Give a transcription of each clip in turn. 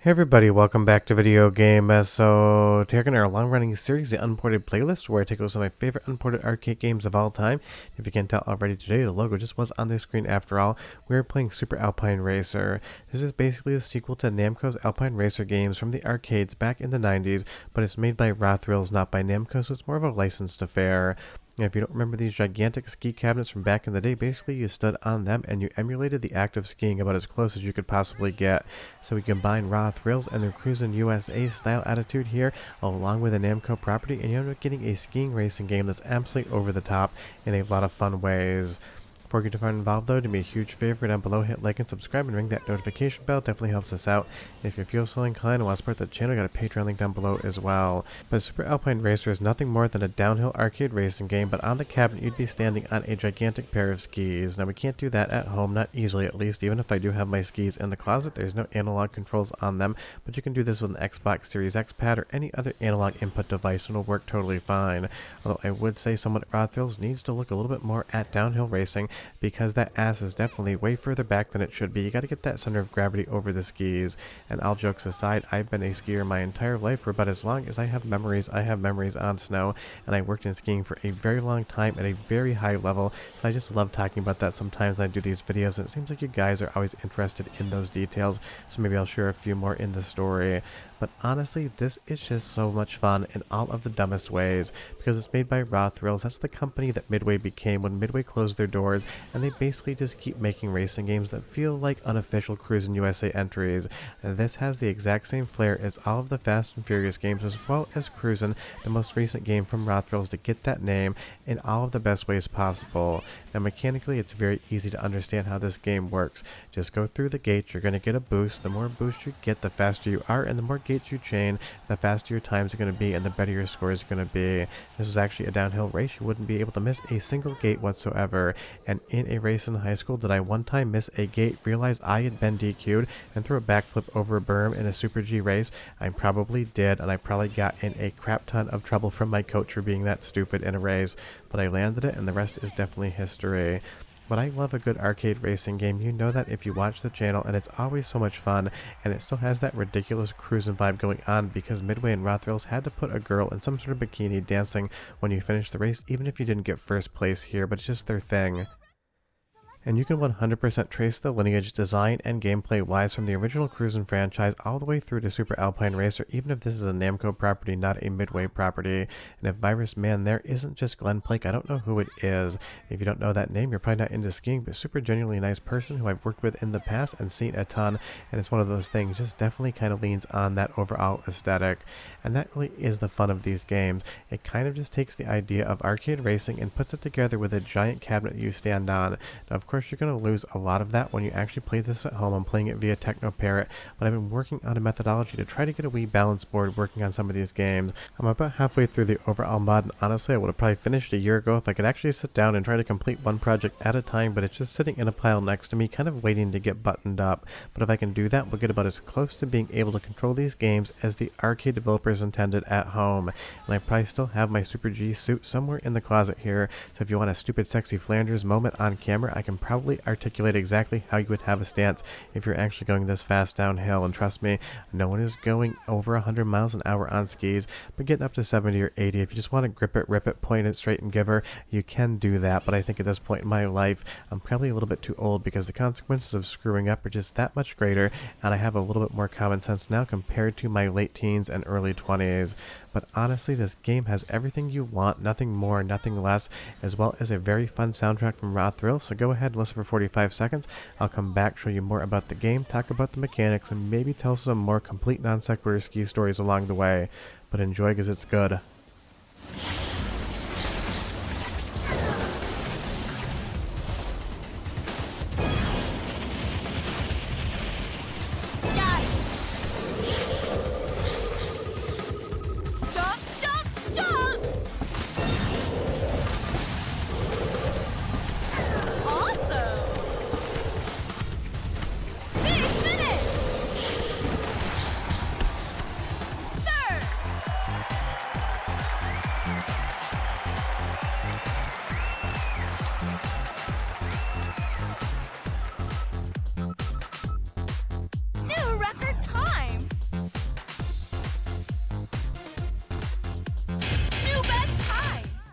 Hey everybody, welcome back to Video Game. So, taking our long-running series, the Unported Playlist, where I take a look at some of my favorite unported arcade games of all time. If you can't tell already today, the logo just was on the screen after all. We are playing Super Alpine Racer. This is basically the sequel to Namco's Alpine Racer games from the arcades back in the 90s, but it's made by Raw Thrills, not by Namco, so it's more of a licensed affair. And if you don't remember these gigantic ski cabinets from back in the day, basically you stood on them and you emulated the act of skiing about as close as you could possibly get. So we combine Raw Thrills and their Cruis'n USA style attitude here, along with a Namco property, and you end up getting a skiing racing game that's absolutely over the top in a lot of fun ways. Before you get too far involved though, do me a huge favor down below, hit like and subscribe and ring that notification bell, definitely helps us out. And if you feel so inclined and want to support the channel, I got a Patreon link down below as well. But Super Alpine Racer is nothing more than a downhill arcade racing game, but on the cabinet you'd be standing on a gigantic pair of skis. Now we can't do that at home, not easily at least, even if I do have my skis in the closet, there's no analog controls on them, but you can do this with an Xbox Series X pad or any other analog input device and it'll work totally fine. Although I would say someone at Raw Thrills needs to look a little bit more at downhill racing, because that ass is definitely way further back than it should be. You got to get that center of gravity over the skis. And all jokes aside, I've been a skier my entire life for about as long as I have memories. I have memories on snow, and I worked in skiing for a very long time at a very high level. So I just love talking about that sometimes when I do these videos, and it seems like you guys are always interested in those details, so maybe I'll share a few more in the story. But honestly, this is just so much fun in all of the dumbest ways, because it's made by Raw Thrills. That's the company that Midway became when Midway closed their doors, and they basically just keep making racing games that feel like unofficial Cruis'n USA entries. And this has the exact same flair as all of the Fast and Furious games, as well as Cruis'n, the most recent game from Raw Thrills to get that name in all of the best ways possible. Now mechanically, it's very easy to understand how this game works. Just go through the gates, you're going to get a boost. The more boost you get, the faster you are, and the more gates you chain, the faster your times are going to be and the better your scores are going to be. This is actually a downhill race. You wouldn't be able to miss a single gate whatsoever. And in a race in high school, did I one time miss a gate, realize I had been DQ'd, and throw a backflip over a berm in a Super G race? I probably did, and I probably got in a crap ton of trouble from my coach for being that stupid in a race. But I landed it, and the rest is definitely history. But I love a good arcade racing game. You know that if you watch the channel, and it's always so much fun, and it still has that ridiculous Cruis'n vibe going on because Midway and Raw Thrills had to put a girl in some sort of bikini dancing when you finish the race, even if you didn't get first place here, but it's just their thing. And you can 100% trace the lineage, design, and gameplay wise from the original Cruis'n franchise all the way through to Super Alpine Racer, even if this is a Namco property, not a Midway property. And if Virus Man there isn't just Glenn Blake, I don't know who it is. If you don't know that name, you're probably not into skiing, but super genuinely nice person who I've worked with in the past and seen a ton, and it's one of those things, just definitely kind of leans on that overall aesthetic. And that really is the fun of these games. It kind of just takes the idea of arcade racing and puts it together with a giant cabinet that you stand on. Now, of course, you're going to lose a lot of that when you actually play this at home. I'm playing it via Techno Parrot, but I've been working on a methodology to try to get a wee balance board working on some of these games. I'm about halfway through the overall mod, and honestly, I would have probably finished a year ago if I could actually sit down and try to complete one project at a time, but it's just sitting in a pile next to me, kind of waiting to get buttoned up. But if I can do that, we'll get about as close to being able to control these games as the arcade developers intended at home. And I probably still have my Super G suit somewhere in the closet here, so if you want a stupid sexy Flanders moment on camera, I can probably articulate exactly how you would have a stance if you're actually going this fast downhill. And trust me, no one is going over 100 miles an hour on skis, but getting up to 70 or 80, if you just want to grip it, rip it, point it straight and give her, you can do that. But I think at this point in my life, I'm probably a little bit too old because the consequences of screwing up are just that much greater, and I have a little bit more common sense now compared to my late teens and early 20s. But honestly, this game has everything you want, nothing more, nothing less, as well as a very fun soundtrack from Raw Thrills. So go ahead and listen for 45 seconds. I'll come back, show you more about the game, talk about the mechanics, and maybe tell some more complete non sequitur ski stories along the way. But enjoy, because it's good.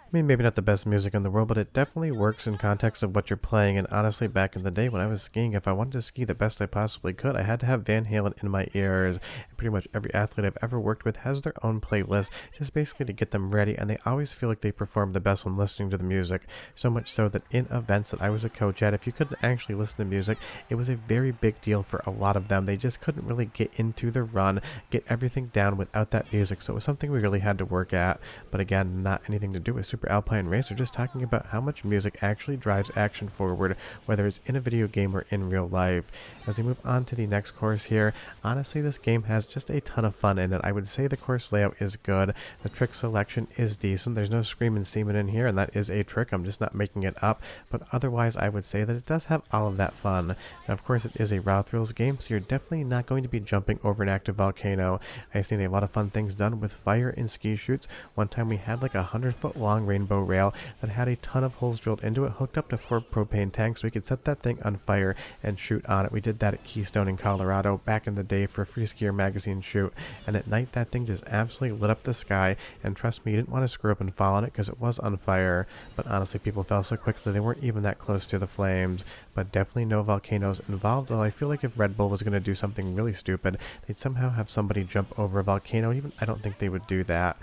I mean, maybe not the best music in the world, but it definitely works in context of what you're playing. And honestly, back in the day when I was skiing, if I wanted to ski the best I possibly could, I had to have Van Halen in my ears. And pretty much every athlete I've ever worked with has their own playlist, just basically to get them ready. And they always feel like they perform the best when listening to the music. So much so that in events that I was a coach at, if you couldn't actually listen to music, it was a very big deal for a lot of them. They just couldn't really get into the run, get everything down without that music. So it was something we really had to work at. But again, not anything to do with Super Alpine Racer, just talking about how much music actually drives action forward, whether it's in a video game or in real life. As we move on to the next course here, honestly, this game has just a ton of fun in it. I would say the course layout is good. The trick selection is decent. There's no screaming semen in here, and that is a trick. I'm just not making it up. But otherwise, I would say that it does have all of that fun. Now, of course, it is a raw thrills game, so you're definitely not going to be jumping over an active volcano. I've seen a lot of fun things done with fire and ski shoots. One time we had like a 100-foot long rainbow rail that had a ton of holes drilled into it, hooked up to 4 propane tanks, so we could set that thing on fire and shoot on it. We did that at Keystone in Colorado back in the day for a Free Skier magazine shoot, and at night that thing just absolutely lit up the sky. And trust me, you didn't want to screw up and fall on it because it was on fire, but honestly, people fell so quickly they weren't even that close to the flames. But definitely no volcanoes involved, though I feel like if Red Bull was going to do something really stupid, they'd somehow have somebody jump over a volcano. Even I don't think they would do that.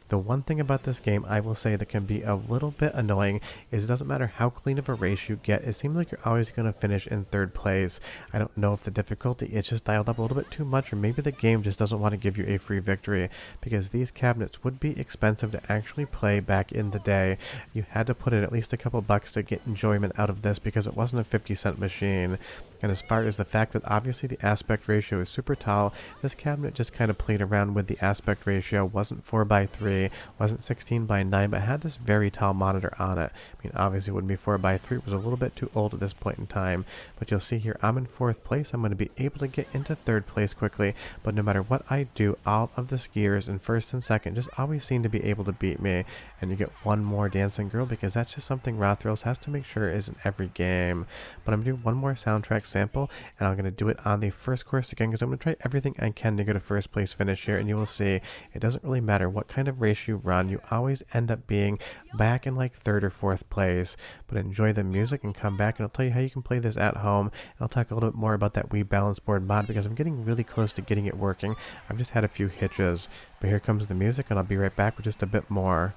The one thing about this game I will say that can be a little bit annoying is it doesn't matter how clean of a race you get, it seems like you're always going to finish in 3rd place. I don't know if the difficulty is just dialed up a little bit too much, or maybe the game just doesn't want to give you a free victory, because these cabinets would be expensive to actually play back in the day. You had to put in at least a couple bucks to get enjoyment out of this because it wasn't a 50-cent machine. And as far as the fact that obviously the aspect ratio is super tall, this cabinet just kind of played around with the aspect ratio. Wasn't 4:3, wasn't 16:9, but had this very tall monitor on it. I mean, obviously it wouldn't be 4:3, it was a little bit too old at this point in time. But you'll see here, I'm in 4th place. I'm going to be able to get into 3rd place quickly, but no matter what I do, all of the skiers in 1st and 2nd just always seem to be able to beat me. And you get one more dancing girl, because that's just something Raw Thrills has to make sure is in every game. But I'm doing one more soundtrack sample, and I'm going to do it on the first course again, because I'm going to try everything I can to get a 1st place finish here. And you will see it doesn't really matter what kind of race you run, you always end up being back in like 3rd or 4th place. But enjoy the music and come back, and I'll tell you how you can play this at home. And I'll talk a little bit more about that Wii balance board mod, because I'm getting really close to getting it working. I've just had a few hitches. But here comes the music, and I'll be right back with just a bit more.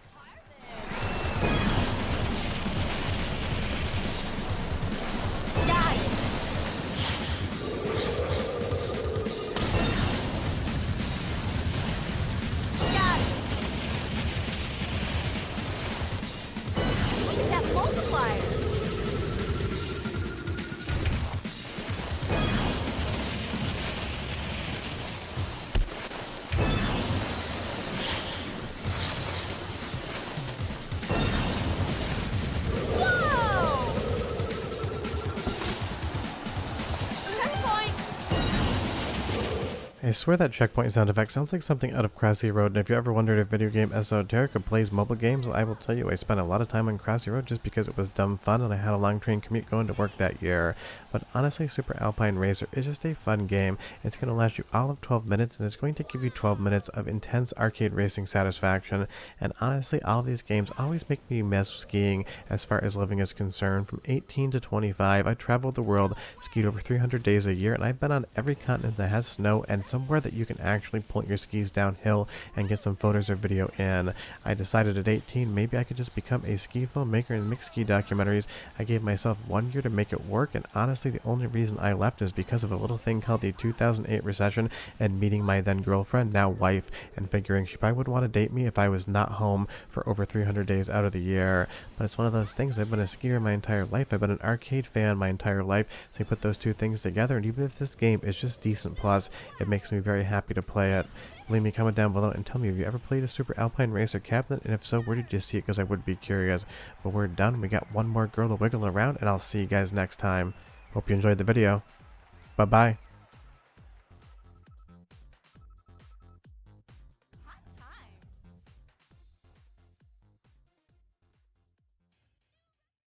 I swear that checkpoint sound effect sounds like something out of Crossy Road, and if you ever wondered if video game Esoterica plays mobile games, I will tell you I spent a lot of time on Crossy Road just because it was dumb fun and I had a long train commute going to work that year. But honestly, Super Alpine Racer is just a fun game. It's going to last you all of 12 minutes, and it's going to give you 12 minutes of intense arcade racing satisfaction. And honestly, all of these games always make me miss skiing as far as living is concerned. From 18 to 25, I traveled the world, skied over 300 days a year, and I've been on every continent that has snow and somewhere that you can actually point your skis downhill and get some photos or video in. I decided at 18 maybe I could just become a ski filmmaker and make ski documentaries. I gave myself 1 year to make it work, and honestly the only reason I left is because of a little thing called the 2008 recession and meeting my then girlfriend, now wife, and figuring she probably would want to date me if I was not home for over 300 days out of the year. But it's one of those things, I've been a skier my entire life, I've been an arcade fan my entire life, so you put those two things together, and even if this game is just decent plus, it makes me very happy to play it. Leave me a comment down below and tell me, have you ever played a Super Alpine Racer cabinet, and if so, where did you see it, because I would be curious. But we're done, we got one more girl to wiggle around, and I'll see you guys next time. Hope you enjoyed the video. Bye bye.